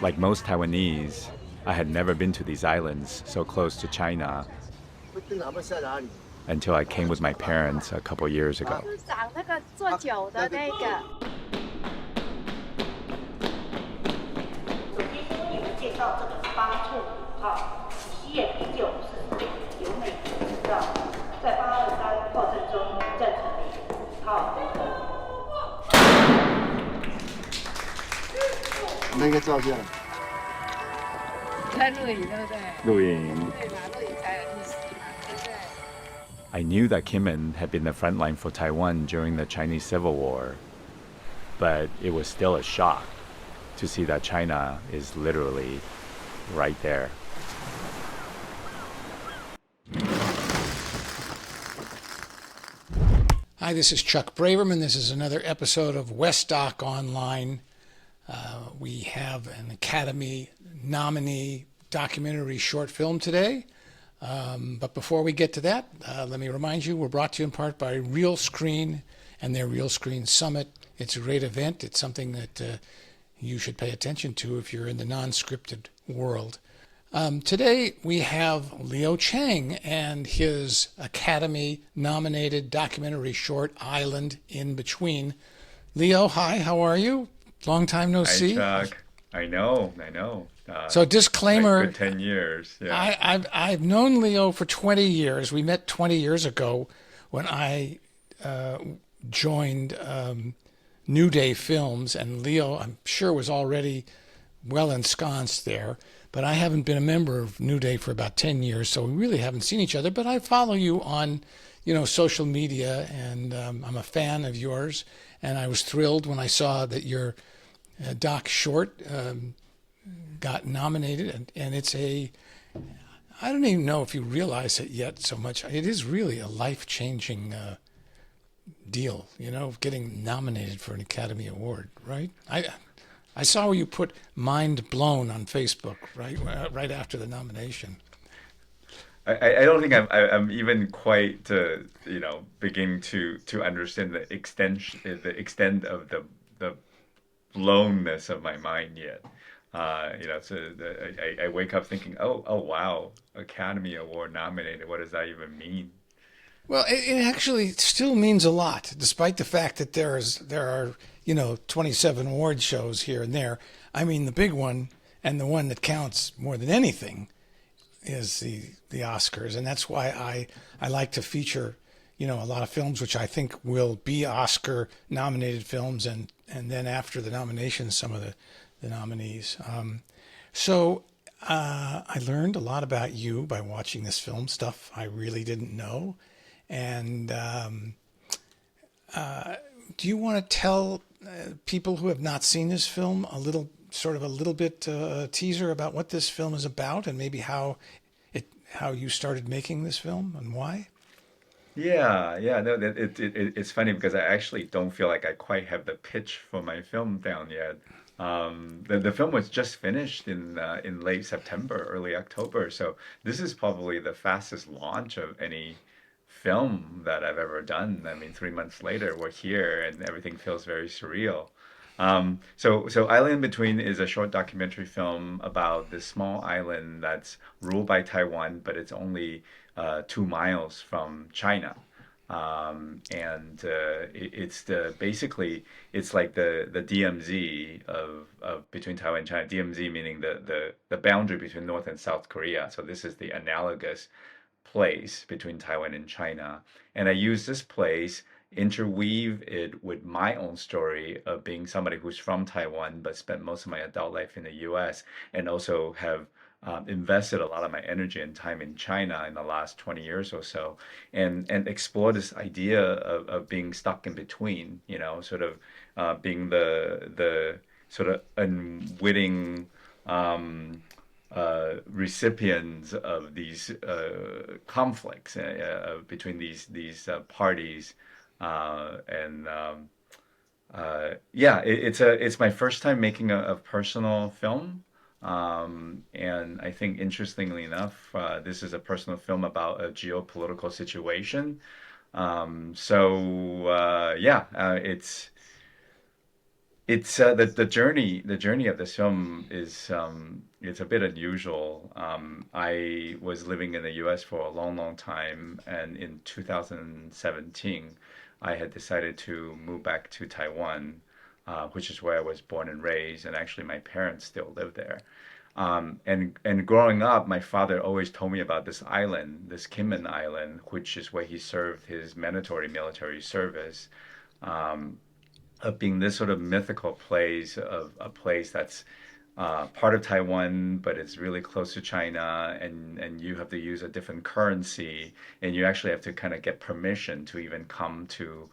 Like most Taiwanese, I had never been to these islands so close to China until I came with my parents a couple years ago. I knew that Kinmen had been the frontline for Taiwan during the Chinese Civil War, but it was still a shock to see that China is literally right there. Hi, this is Chuck Braverman. This is another episode of Westdoc Online. We have an Academy nominee documentary short film today. But before we get to that, let me remind you, we're brought to you in part by Real Screen and their Real Screen Summit. It's a great event. It's something that you should pay attention to if you're in the non-scripted world. Today we have Leo Chiang and his Academy-nominated documentary short, Island in Between. Leo, hi, how are you? Long time no see. Hi, Chuck. I know. So disclaimer, good 10 years. Yeah. I've known Leo for 20 years. We met 20 years ago when I joined New Day Films, and Leo, I'm sure, was already well ensconced there. But I haven't been a member of New Day for about 10 years, so we really haven't seen each other. But I follow you on, social media, and I'm a fan of yours. And I was thrilled when I saw that your doc short got nominated, and it's I don't even know if you realize it yet so much. It is really a life-changing deal, getting nominated for an Academy Award, right? I saw where you put "mind blown" on Facebook, right after the nomination. I don't think I'm even quite beginning to understand the extent of the blownness of my mind yet. I wake up thinking, oh wow, Academy Award nominated. What does that even mean? Well, it actually still means a lot, despite the fact that there are 27 award shows here and there. I mean, the big one and the one that counts more than anything is the Oscars, and that's why I like to feature a lot of films which I think will be Oscar nominated films, and then after the nominations, some of the nominees. So I learned a lot about you by watching this film, stuff I really didn't know. And do you want to tell people who have not seen this film a little bit teaser about what this film is about, and maybe how you started making this film and why? Yeah. No, it's funny because I actually don't feel like I quite have the pitch for my film down yet. The film was just finished in late September, early October, so this is probably the fastest launch of any film that I've ever done. I mean, 3 months later, we're here, and everything feels very surreal. So Island in Between is a short documentary film about this small island that's ruled by Taiwan, but it's only 2 miles from China. It's basically it's like the DMZ of between Taiwan and China. DMZ meaning the boundary between North and South Korea. So this is the analogous place between Taiwan and China. And I use this place, interweave it with my own story of being somebody who's from Taiwan but spent most of my adult life in the US, and also have invested a lot of my energy and time in China in the last 20 years or so, and explore this idea of being stuck in between, sort of being the sort of unwitting recipients of these conflicts between these parties, and yeah, it's my first time making a personal film, and I think interestingly enough, this is a personal film about a geopolitical situation. Yeah, It's the journey of this film is it's a bit unusual. I was living in the U.S. for a long time, and in 2017, I had decided to move back to Taiwan, which is where I was born and raised, and actually my parents still live there. And growing up, my father always told me about this island, this Kinmen Island, which is where he served his mandatory military service. Um, of being this sort of mythical place of a place that's part of Taiwan, but it's really close to China, and you have to use a different currency, and you actually have to kind of get permission to even come to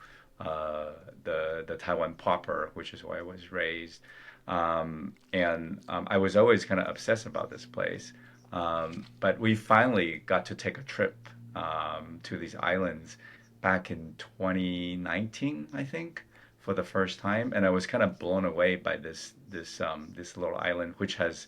the Taiwan proper, which is where I was raised. And I was always kind of obsessed about this place. But we finally got to take a trip to these islands back in 2019, I think, for the first time, and I was kind of blown away by this little island, which has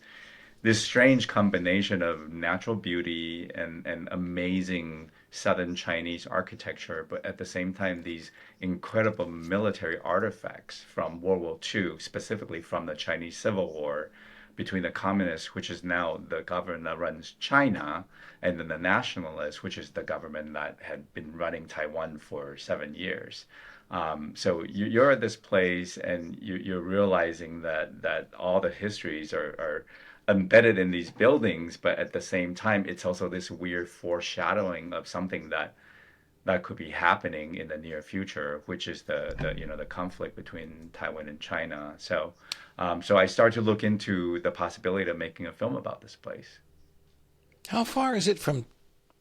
this strange combination of natural beauty and amazing southern Chinese architecture, but at the same time, these incredible military artifacts from World War II, specifically from the Chinese Civil War between the communists, which is now the government that runs China, and then the nationalists, which is the government that had been running Taiwan for 7 years. So you're at this place and you're realizing that all the histories are embedded in these buildings, but at the same time, it's also this weird foreshadowing of something that could be happening in the near future, which is the conflict between Taiwan and China. So I started to look into the possibility of making a film about this place. How far is it from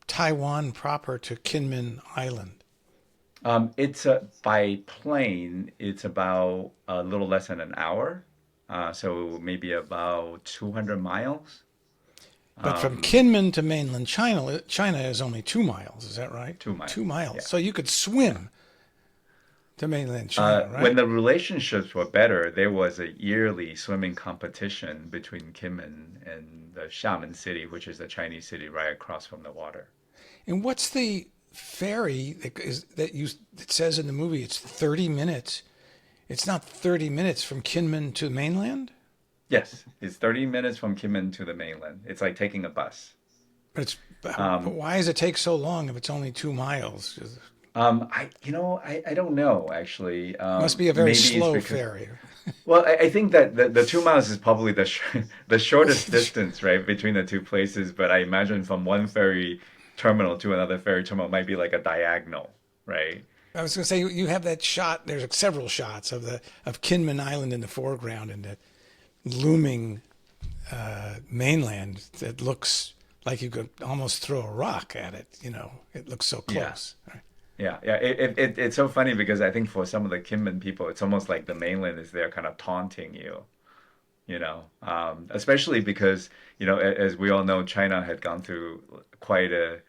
Taiwan proper to Kinmen Island? It's by plane, it's about a little less than an hour, so maybe about 200 miles. But from Um, Kinmen to mainland China is only 2 miles. Is that right? 2 miles, 2 miles. yeah. So you could swim to mainland China, When right? the relationships were better, there was a yearly swimming competition between Kinmen and the Xiamen city, which is the Chinese city right across from the water. And what's the ferry that says in the movie it's 30 minutes? It's not 30 minutes from Kinmen to mainland, Yes, it's 30 minutes from Kinmen to the mainland. It's like taking a bus. but Um, why does it take so long if it's only 2 miles? It I don't know actually. must be a very Maybe it's slow because ferry. well, I think that the 2 miles is probably the shortest distance, right, between the two places. But I imagine from one ferry terminal to another ferry terminal might be like a diagonal, right? I was going to say you have that shot. There's several shots of Kinmen Island in the foreground and the looming mainland that looks like you could almost throw a rock at it. It looks so Yeah, close. Right? yeah. It's so funny because I think for some of the Kinmen people, it's almost like the mainland is there kind of taunting you, especially because, as we all know, China had gone through quite a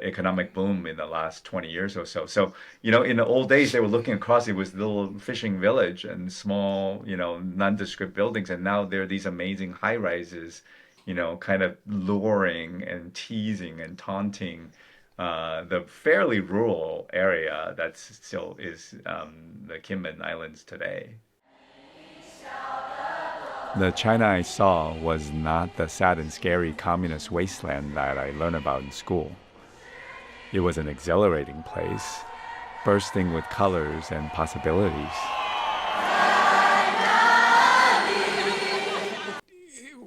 economic boom in the last 20 years or so. So, in the old days, they were looking across, it was little fishing village and small, nondescript buildings. And now there are these amazing high rises, kind of luring and teasing and taunting the fairly rural area that still is the Kinmen Islands today. The China I saw was not the sad and scary communist wasteland that I learned about in school. It was an exhilarating place, bursting with colors and possibilities.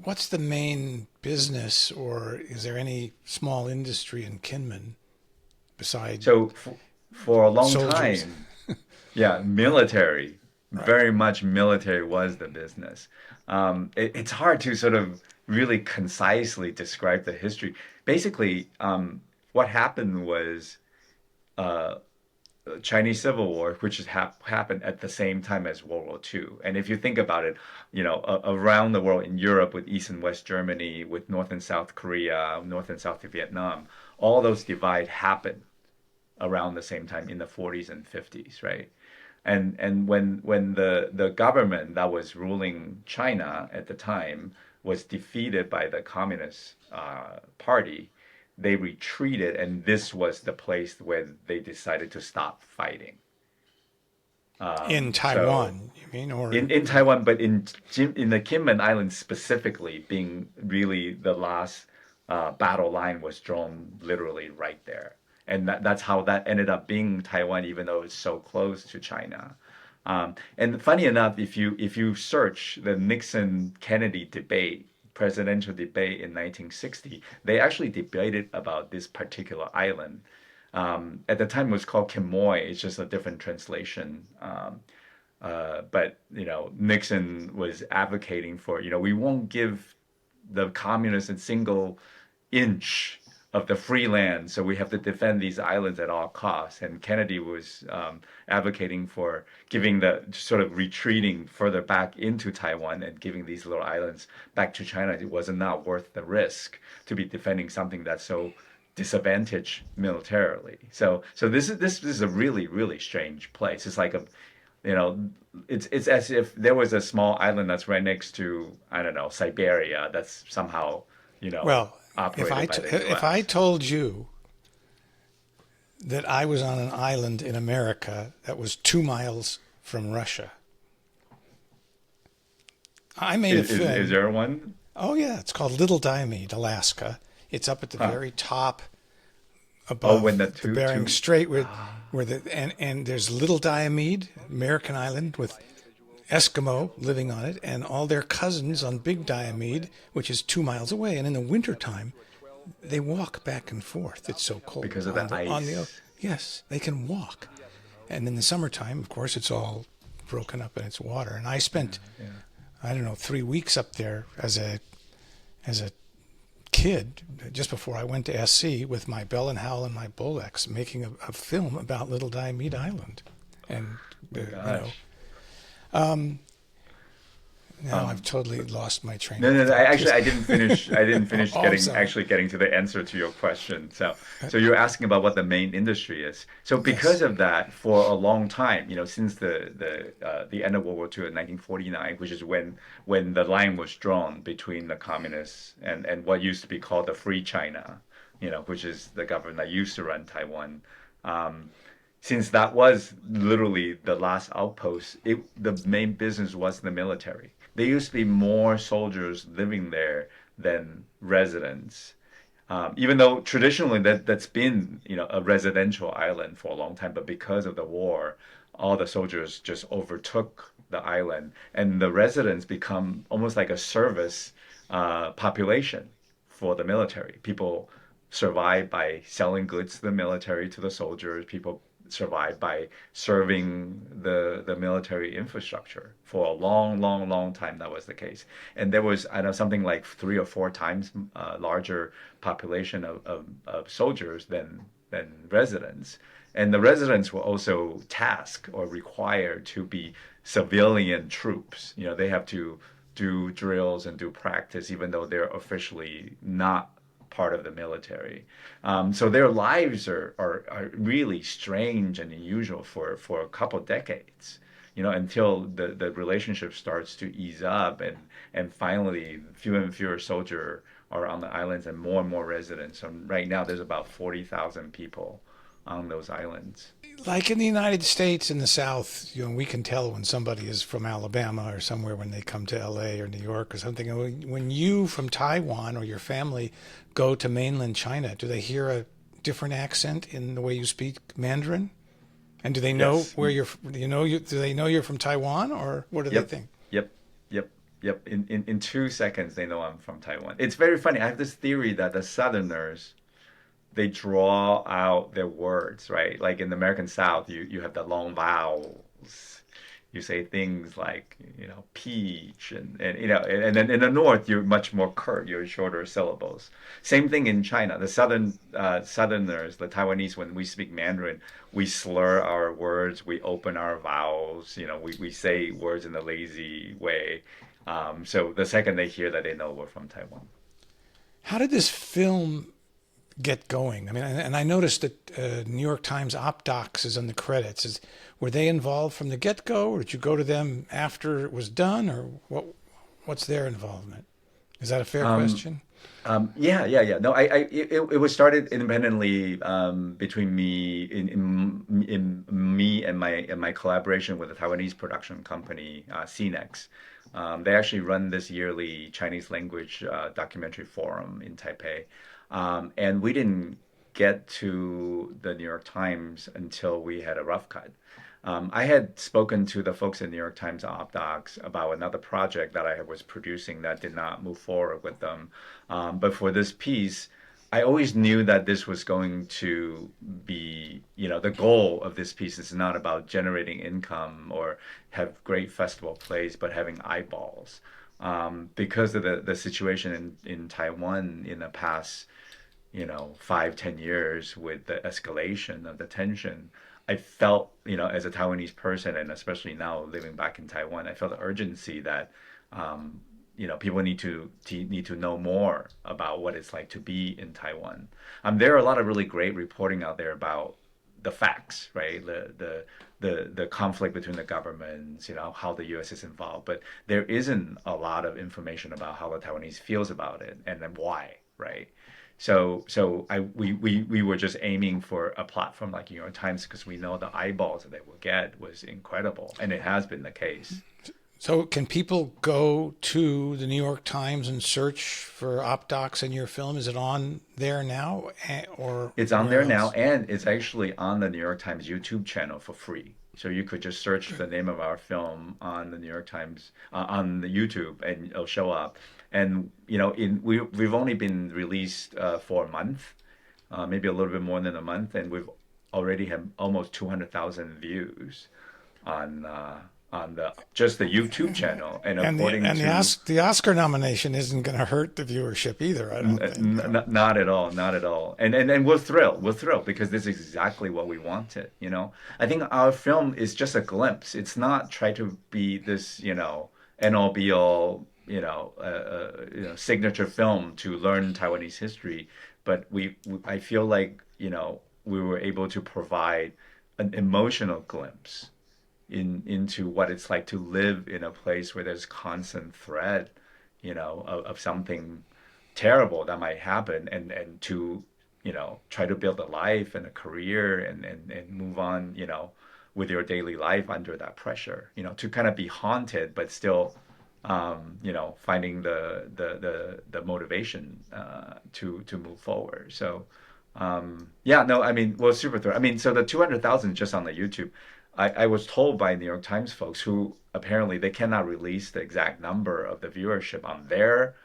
What's the main business, or is there any small industry in Kinmen beside So for a long soldiers? time, yeah, military, Right. very much military was the business. It's hard to sort of really concisely describe the history. Basically, what happened was uh, Chinese Civil War, which has happened at the same time as World War II. And if you think about it, around the world in Europe with East and West Germany, with North and South Korea, North and South Vietnam, all those divide happened around the same time in the 40s and 50s, right? And when the government that was ruling China at the time was defeated by the Communist Party, they retreated, and this was the place where they decided to stop fighting. In So Taiwan, you mean, or in Taiwan, but in the Kinmen Islands specifically, being really the last battle line was drawn literally right there, and that's how that ended up being Taiwan, even though it's so close to China. And funny enough, if you search the Nixon Kennedy debate, presidential debate in 1960, they actually debated about this particular island. At the time, it was called Quemoy. It's just a different translation. But Nixon was advocating for, we won't give the communists a single inch of the free land, so we have to defend these islands at all costs. And Kennedy was advocating for giving the sort of retreating further back into Taiwan and giving these little islands back to China. It was not worth the risk to be defending something that's so disadvantaged militarily. So this is a really really strange place. It's like you know, it's as if there was a small island that's right next to, I don't know, Siberia that's somehow, well, operated by the if I US. told you that I was on an island in America that was 2 miles from Russia, I made a Is film. there one? Oh yeah, it's called Little Diomede, Alaska. It's up at the Huh. very top Oh, when above the the two Bering two Strait, where the and there's Little Diomede, American island with Eskimo living on it, and all their cousins on Big Diomede, which is 2 miles away. And in the wintertime, they walk back and forth. It's so cold because of the on the ice. yes, they can walk. And in the summertime, of course, it's all broken up in its water. And I spent, Yeah. I don't know, 3 weeks up there as a kid, just before I went to SC, with my Bell and Howell and my Bolex, making a film about Little Diomede Island. And Oh my you know, gosh. now I've totally lost my train No, of no, no. thought. I didn't finish. I didn't finish Oh, I'm getting sorry. actually getting to the answer to your question. So you're asking about what the main industry is. So because Yes. of that, for a long time, since the end of World War II in 1949, which is when the line was drawn between the communists and what used to be called the Free China, which is the government that used to run Taiwan. Um, since that was literally the last outpost, the main business was the military. There used to be more soldiers living there than residents. Even though traditionally that's been a residential island for a long time, but because of the war, all the soldiers just overtook the island, and the residents become almost like a service population for the military. People survive by selling goods to the military, to the soldiers. People survive by serving the military infrastructure. For a long, long, long time, that was the case. And there was, I know, something like 3 or 4 times larger population of soldiers than residents. And the residents were also tasked or required to be civilian troops. They have to do drills and do practice, even though they're officially not part of the military. So their lives are really strange and unusual for a couple decades, until the relationship starts to ease up, and finally fewer and fewer soldiers are on the islands and more residents. So right now there's about 40,000 people on those islands. Like in the United States, in the South, we can tell when somebody is from Alabama or somewhere when they come to LA or New York or something. And when you from Taiwan or your family go to mainland China, do they hear a different accent in the way you speak Mandarin? And do they know Yes. where you're? Do they know you're from Taiwan, or what do they Yep. think? Yep. Yep. Yep. In 2 seconds, they know I'm from Taiwan. It's very funny. I have this theory that the Southerners, they draw out their words, right? Like in the American South, you have the long vowels. You say things like, peach, and then in the North, you're much more curt, you're shorter syllables. Same thing in China. The Southerners, the Taiwanese, when we speak Mandarin, we slur our words, we open our vowels, we say words in a lazy way. So the second they hear that, they know we're from Taiwan. How did this film get going? I mean, and I noticed that New York Times Op Docs is on the credits. Were they involved from the get go, or did you go to them after it was done, or what's their involvement? Is that a fair Um, question? yeah. No, it was started independently between me in me and my collaboration with a Taiwanese production company, CNEX. They actually run this yearly Chinese language documentary forum in Taipei, and we didn't get to the New York Times until we had a rough cut. I had spoken to the folks at New York Times Op Docs about another project that I was producing that did not move forward with them. But for this piece, I always knew that this was going to be, the goal of this piece is not about generating income or have great festival plays, but having eyeballs. Because of the situation in Taiwan in the past 5, 10 years with the escalation of the tension, I felt, as a Taiwanese person, and especially now living back in Taiwan, I felt the urgency that, people need to know more about what it's like to be in Taiwan. There are a lot of really great reporting out there about the facts, right? The conflict between the governments, how the U.S. is involved, but there isn't a lot of information about how the Taiwanese feels about it and then why, right? We were just aiming for a platform like New York Times because we know the eyeballs that they will get was incredible, and it has been the case. So, can people go to the New York Times and search for op docs in your film? Is it on there now, or It's on where there now, else? and it's actually on the New York Times YouTube channel for free. So you could just search the name of our film on the New York Times on the YouTube, and it'll show up. And we've only been released for a month, maybe a little bit more than a month, and we've already had almost 200,000 views on the just the YouTube channel. And And the according to the Oscar nomination isn't going to hurt the viewership either. I don't think. Not at all, not at all. And we're thrilled. We're thrilled because this is exactly what we wanted, I think our film is just a glimpse. It's not try to be this, end all be all, signature film to learn Taiwanese history, but I feel like, we were able to provide an emotional glimpse into what it's like to live in a place where there's constant threat, of something terrible that might happen, and to try to build a life and a career and move on, with your daily life under that pressure, to kind of be haunted but still finding the motivation to move forward. So yeah, no, I mean, well, super thrilled. I mean, so the 200,000 just on the YouTube, I was told by New York Times folks who apparently they cannot release the exact number of the viewership on their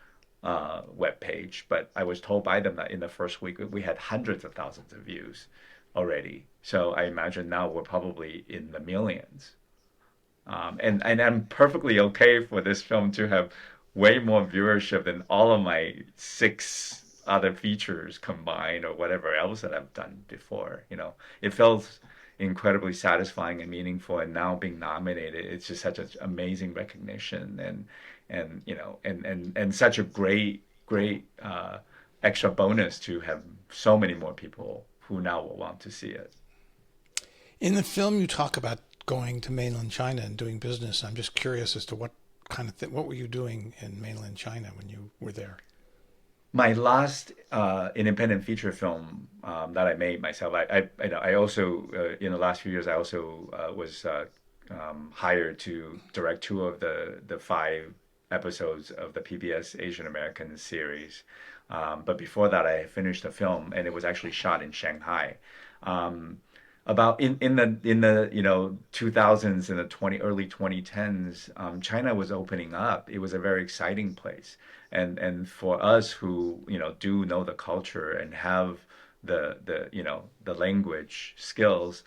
web page, but I was told by them that in the first week we had hundreds of thousands of views already. So I imagine now we're probably in the millions. And I'm perfectly okay for this film to have way more viewership than all of my six other features combined or whatever else that I've done before. It felt incredibly satisfying and meaningful, and now being nominated, it's just such an amazing recognition and such a great extra bonus to have so many more people who now will want to see it. In the film, you talk about going to mainland China and doing business. I'm just curious as to what kind of thing. What were you doing in mainland China when you were there? My last independent feature film that I made myself, I also in the last few years I also was hired to direct two of the 5 episodes of the PBS Asian American series. But before that, I finished a film, and it was actually shot in Shanghai. Um, about in the 2000s and the 20 early 2010s, China was opening up. It was a very exciting place, and for us who do know the culture and have the language skills,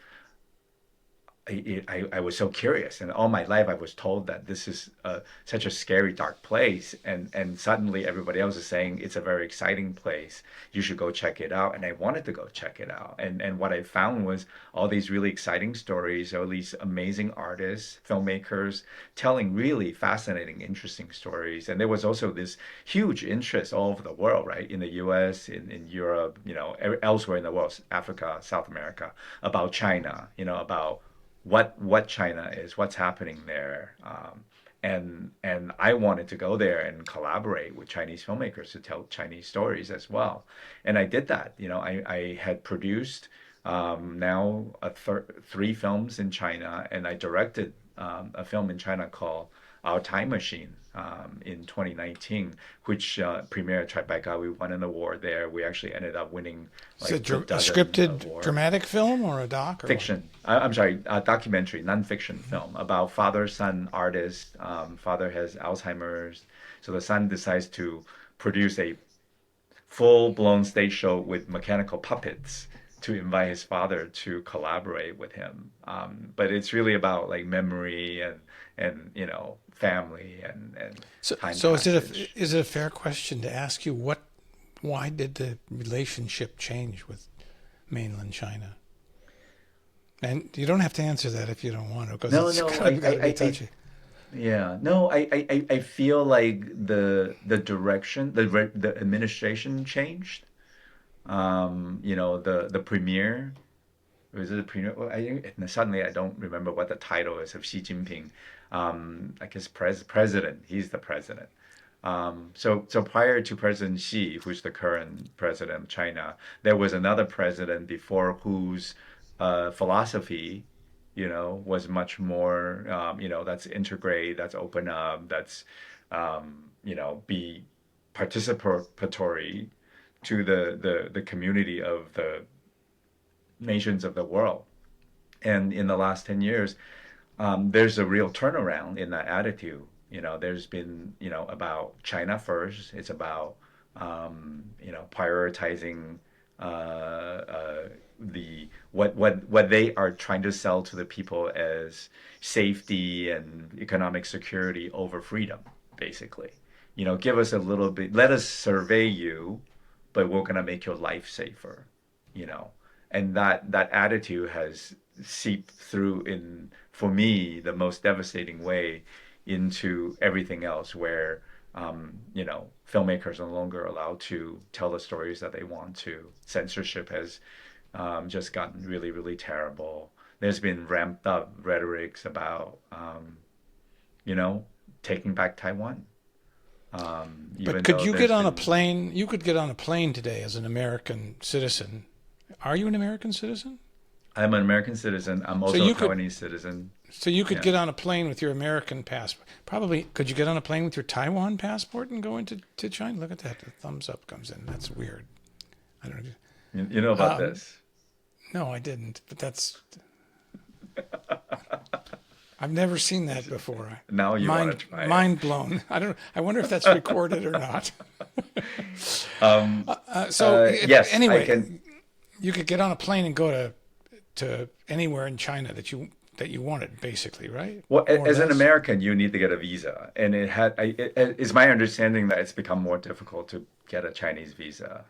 I was so curious, and all my life I was told that this is such a scary, dark place, and suddenly everybody else is saying it's a very exciting place. You should go check it out, and I wanted to go check it out. And what I found was all these really exciting stories, all these amazing artists, filmmakers telling really fascinating, interesting stories. And there was also this huge interest all over the world, right? In the U.S., in Europe, elsewhere in the world, Africa, South America, about China, about what China is, what's happening there, and I wanted to go there and collaborate with Chinese filmmakers to tell Chinese stories as well. And I did that. I had produced now three films in China, and I directed a film in China called Our Time Machine in 2019, which premiered at Tribeca. We won an award there. We actually ended up winning Is it like a a dozen scripted awards. dramatic film or a doc or what? Fiction. I'm sorry, a documentary, nonfiction film about father-son artist. Father has Alzheimer's, so the son decides to produce a full-blown stage show with mechanical puppets to invite his father to collaborate with him. But it's really about like memory and family and So, time so passage. is it a fair question to ask you why did the relationship change with mainland China? And you don't have to answer that if you don't want to, because No, it's no, kind of got to be touchy. yeah, no, I feel like the direction, the administration changed. The premier, was it the premier? Well, and suddenly I don't remember what the title is of Xi Jinping. I guess president. He's the president. So prior to President Xi, who's the current president of China, there was another president before whose philosophy, was much more, that's integrate, that's open up, that's, be participatory to the community of the nations of the world. And in the last 10 years, there's a real turnaround in that attitude. There's been, about China first. It's about, prioritizing what they are trying to sell to the people as safety and economic security over freedom, basically. Give us a little bit, let us survey you, but we're gonna make your life safer, you know. And that attitude has seeped through in, for me, the most devastating way into everything else where filmmakers are no longer allowed to tell the stories that they want to. Censorship has just gotten really, really terrible. There's been ramped up rhetorics about, you know, taking back Taiwan, But even could though you get there's on a been. plane? You could get on a plane today as an American citizen. Are you an American citizen? I'm an American citizen. I'm So also a you could Taiwanese citizen. so you could Yeah. get on a plane with your American passport. Probably could you get on a plane with your Taiwan passport and go into China? Look at that. The thumbs up comes in. That's weird. I don't know. You know about this. No, I didn't. But that's I've never seen that before. Now you want to try it. Mind blown. I don't. I wonder if that's recorded or not. Um, So yes, I can. anyway, you could get on a plane and go to anywhere in China that you wanted, basically, right? Well, More or as an less. American, you need to get a visa, and it's my understanding that it's become more difficult to get a Chinese visa.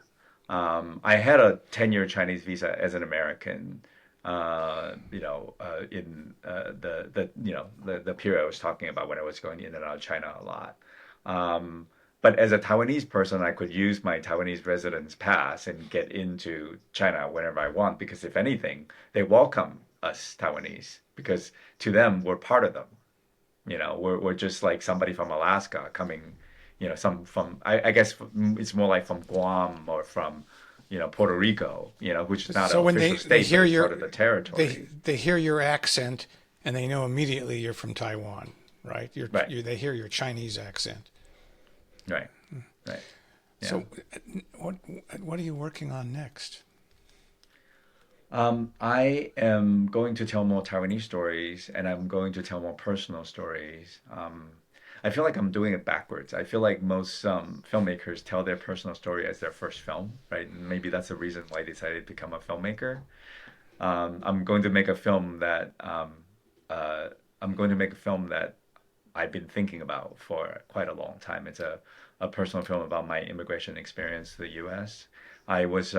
I had a 10-year Chinese visa as an American, in the period I was talking about when I was going in and out of China a lot. But as a Taiwanese person, I could use my Taiwanese residence pass and get into China whenever I want because if anything, they welcome us Taiwanese because to them, we're part of them. We're just like somebody from Alaska coming, some from, I guess it's more like from Guam or from, Puerto Rico, which is not an So when official they state, but hear it's part of the they territory. they hear your accent and they know immediately you're from Taiwan, right? Right, They hear your Chinese accent. right, right. Yeah. So what what are you working on next? I am going to tell more Taiwanese stories and I'm going to tell more personal stories. I feel like I'm doing it backwards. I feel like most filmmakers tell their personal story as their first film, right? And maybe that's the reason why I decided to become a filmmaker. I'm going to make a film that uh, I'm going to make a film that I've been thinking about for quite a long time. It's a personal film about my immigration experience to the U.S. I was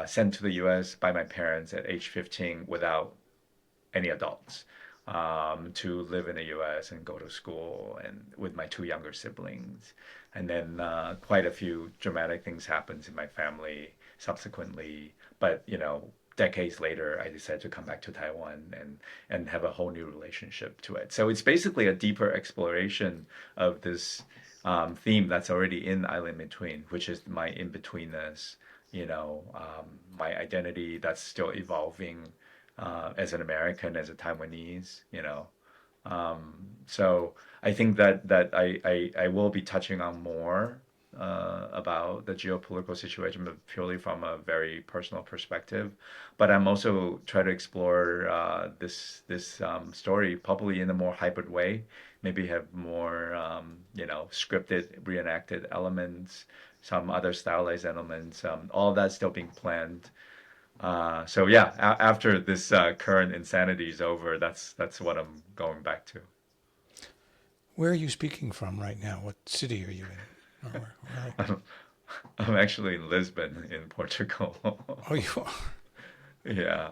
sent to the U.S. by my parents at age 15 without any adults to live in the U.S. and go to school and with my two younger siblings. And then quite a few dramatic things happens in my family subsequently. But decades later, I decided to come back to Taiwan and have a whole new relationship to it. So it's basically a deeper exploration of this theme that's already in Island Between, which is my in-betweenness, my identity that's still evolving as an American, as a Taiwanese. So I think that I will be touching on more about the geopolitical situation, but purely from a very personal perspective. But I'm also trying to explore this story probably in a more hybrid way. Maybe have more scripted, reenacted elements, some other stylized elements. All of that's still being planned. So yeah, after this current insanity is over, that's what I'm going back to. Where are you speaking from right now? What city are you in? Where? I'm, I'm actually in Lisbon in Portugal. Oh, you are. Yeah.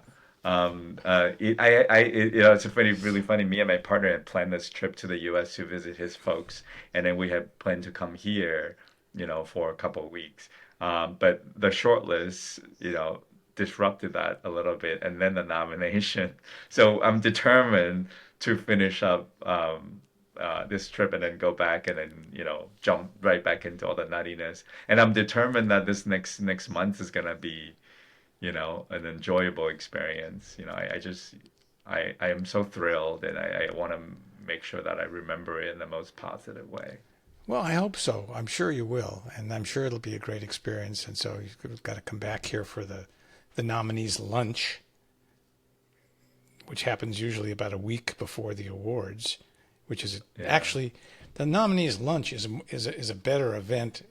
It's a really funny. Me and my partner had planned this trip to the U.S. to visit his folks, and then we had planned to come here, for a couple of weeks. But the shortlist, disrupted that a little bit, and then the nomination. So I'm determined to finish up this trip and then go back and then jump right back into all the nuttiness. And I'm determined that this next month is gonna be an enjoyable experience. I am so thrilled, and I want to make sure that I remember it in the most positive way. Well, I hope so. I'm sure you will, and I'm sure it'll be a great experience. And so you've got to come back here for the nominees' lunch, which happens usually about a week before the awards, which is Yeah. actually the nominees' lunch is a better event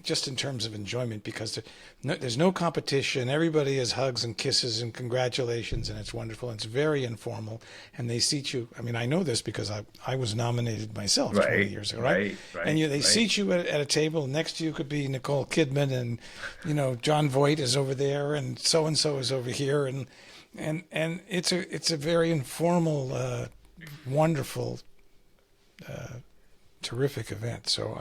just in terms of enjoyment because there's no competition. Everybody has hugs and kisses and congratulations, and it's wonderful. And it's very informal, and they seat you. I mean, I know this because I was nominated myself 20 Right, years ago, right? right, And right, they right. seat you at a table. Next to you could be Nicole Kidman, and John Voight is over there, and so is over here, and it's a very informal, wonderful, terrific event. So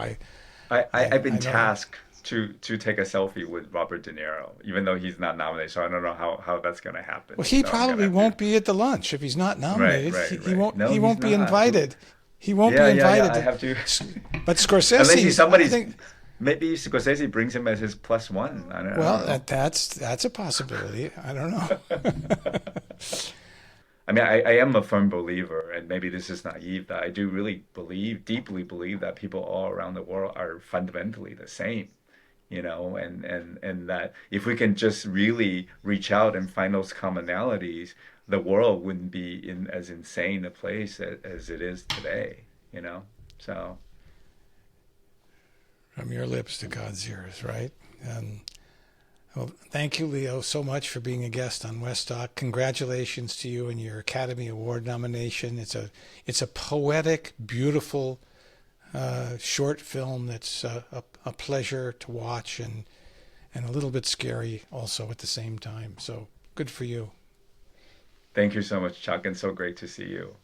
I've been I know. tasked to take a selfie with Robert De Niro, even though he's not nominated. So I don't know how that's gonna happen. Well, he So I'm gonna probably have to. won't be at the lunch if he's not Right, nominated. He, right, he right. won't. No, He he's won't be not. invited. He won't be Yeah, yeah, yeah. invited. I have to. But Unless he's Scorsese, I somebody's. think. Maybe Scorsese brings him as his plus one. I don't Well, know. that's a possibility. I don't know. I mean, I am a firm believer, and maybe this is naive, that I do really believe, deeply believe that people all around the world are fundamentally the same, and that if we can just really reach out and find those commonalities, the world wouldn't be in as insane a place as it is today. So From your lips to God's ears, right? Um, well, thank you, Leo, so much for being a guest on Westdoc. Congratulations to you and your Academy Award nomination. It's a poetic, beautiful short film that's a pleasure to watch and a little bit scary also at the same time. So good for you. thank you so much, Chuck, and so great to see you.